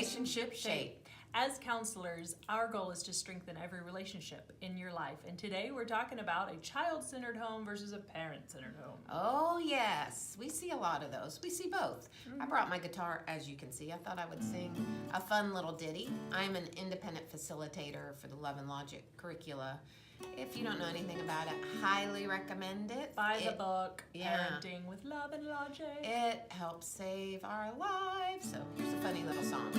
Relationship Shape. As counselors, our goal is to strengthen every relationship in your life. And today we're talking about a child-centered home versus a parent-centered home. Oh, yes. We see a lot of those. We see both. I brought my guitar, as you can see. I thought I would sing a fun little ditty. I'm an independent facilitator for the Love and Logic curricula. If you don't know anything about it, highly recommend it. Buy the book, yeah. Parenting with Love and Logic. It helps save our lives. So here's a funny little song.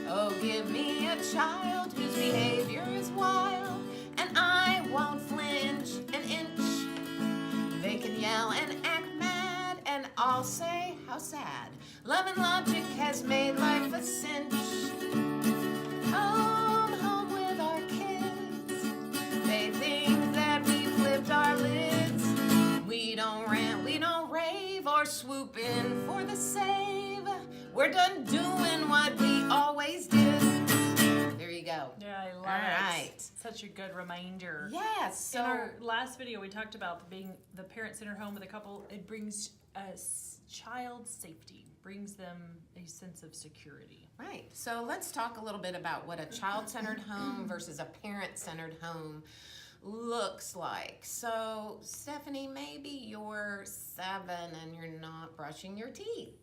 Oh, give me a child whose behavior is wild, and I won't flinch an inch. They can yell and act mad, and I'll say, how sad. Love and Logic has made life a cinch. Home with our kids. They think that we flipped our lids. We don't rant, we don't rave, or swoop in for the save. We're done doing what we always did. There you go. Yeah, I love All it. right. Such a good reminder. Yes. So in our last video, we talked about being the parent-centered home with a couple. It brings child safety, brings them a sense of security. right. So let's talk a little bit about what a child-centered home versus a parent-centered home looks like. So Stephanie, maybe you're 7 and you're not brushing your teeth.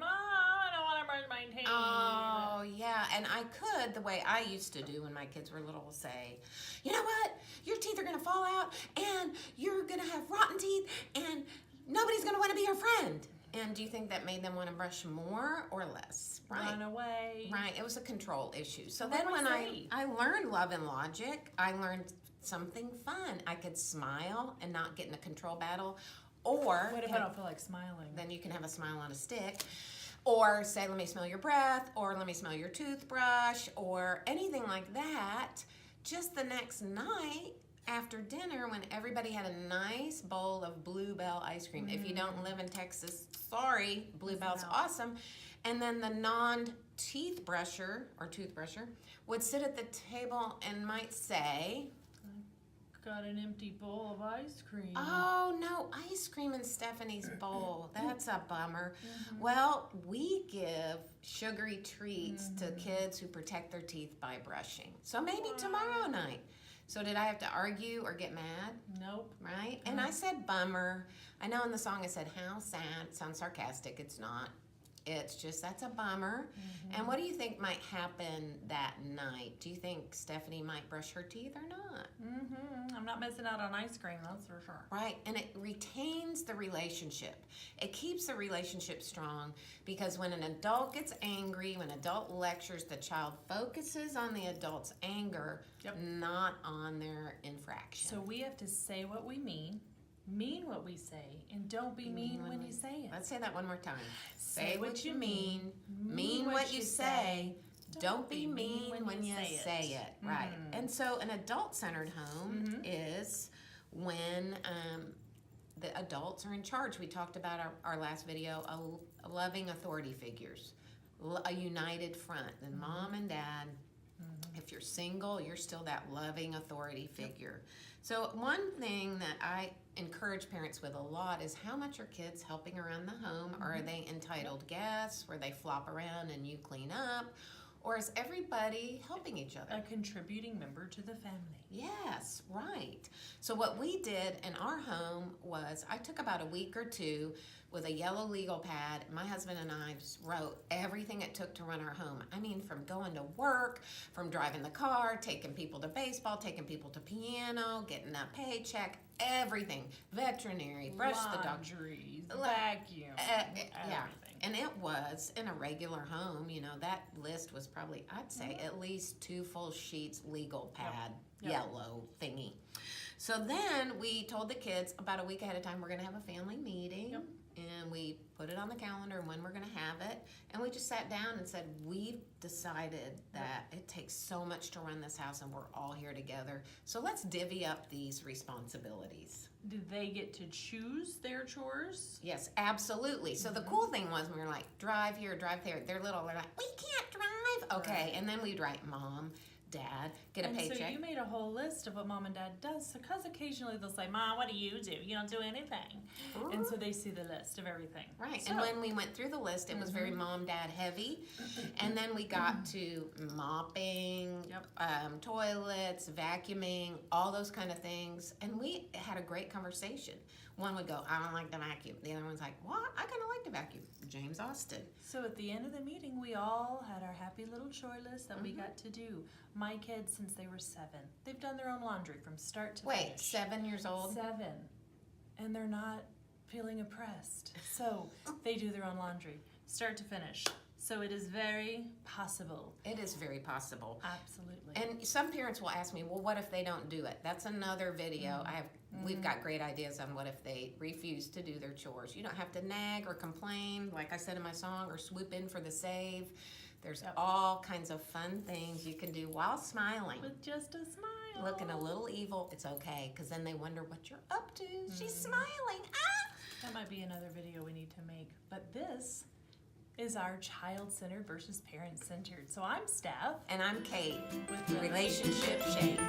I don't want to brush my teeth. Oh, yeah. And I could, the way I used to do when my kids were little, say, you know what? Your teeth are going to fall out, and you're going to have rotten teeth, and nobody's going to want to be your friend. And do you think that made them want to brush more or less? Right. Run away. Right. It was a control issue. So What then do when I I learned Love and Logic, I learned something fun. I could smile and not get in a control battle. Or What if I don't feel like smiling? then you can have a smile on a stick. Or say, let me smell your breath, or let me smell your toothbrush, or anything like that. Just the next night after dinner, when everybody had a nice bowl of Bluebell ice cream. If you don't live in Texas, sorry, Bluebell's awesome. And then the non-teeth brusher or toothbrusher would sit at the table and might say, Got an empty bowl of ice cream. oh no, ice cream in Stephanie's bowl. That's a bummer. Well, we give sugary treats to kids who protect their teeth by brushing. So maybe tomorrow night. So did I have to argue or get mad? Nope. Right? And I said bummer. I know in the song I said how sad. It sounds sarcastic. It's not. It's just that's a bummer. And what do you think might happen that night? Do you think Stephanie might brush her teeth or not? I'm not missing out on ice cream, that's for sure. Right, and it retains the relationship. It keeps the relationship strong because when an adult gets angry, when an adult lectures, the child focuses on the adult's anger, not on their infraction. So we have to say what we mean what we say, and don't be mean when you say it. Let's say that one more time. Say what you mean what you say. Don't be mean when you say it. Right. And so an adult-centered home is when the adults are in charge. We talked about our last video, a loving authority figures, a united front, and mom and dad. If you're single, you're still that loving authority figure. So one thing that I encourage parents with a lot is how much are kids helping around the home? Or are they entitled guests where they flop around and you clean up? Or is everybody helping each other? A contributing member to the family. Yes, right. So what we did in our home was I took about a week or two with a yellow legal pad. My husband and I just wrote everything it took to run our home. I mean, from going to work, from driving the car, taking people to baseball, taking people to piano, getting a paycheck, everything. Veterinary, brush the dog. Laundries, vacuum, Yeah. And it was in a regular home, you know, that list was probably, I'd say, at least 2 full sheets, legal pad, yellow thingy. So then we told the kids about a week ahead of time, we're going to have a family meeting. And we put it on the calendar and when we're going to have it. And we just sat down and said, we've decided that it takes so much to run this house and we're all here together. So let's divvy up these responsibilities. Did they get to choose their chores? Yes, absolutely. So the cool thing was we were like, drive here, drive there. They're little, they're like, we can't drive. Okay, and then we'd write mom, dad get a and paycheck. so you made a whole list of what mom and dad does, because occasionally they'll say, Mom, what do? You don't do anything. And so they see the list of everything. Right, So, and when we went through the list, it was very mom, dad heavy. And then we got to mopping, toilets, vacuuming, all those kind of things. And we had a great conversation. One would go, I don't like to vacuum. The other one's like, what? I kind of like to vacuum. James Austin. So at the end of the meeting, we all had our happy little chore list that we got to do. My kids, since they were 7, they've done their own laundry from start to finish. Wait, 7 years old? 7. And they're not feeling oppressed. So they do their own laundry, start to finish. So it is very possible. It is very possible. Absolutely. And some parents will ask me, well, what if they don't do it? That's another video. We've got great ideas on what if they refuse to do their chores. You don't have to nag or complain, like I said in my song, or swoop in for the save. There's all kinds of fun things you can do while smiling. With just a smile. Looking a little evil, it's okay, because then they wonder what you're up to. She's smiling. Ah! That might be another video we need to make. But this is our child-centered versus parent-centered. So I'm Steph. And I'm Kate with Relationshipshape.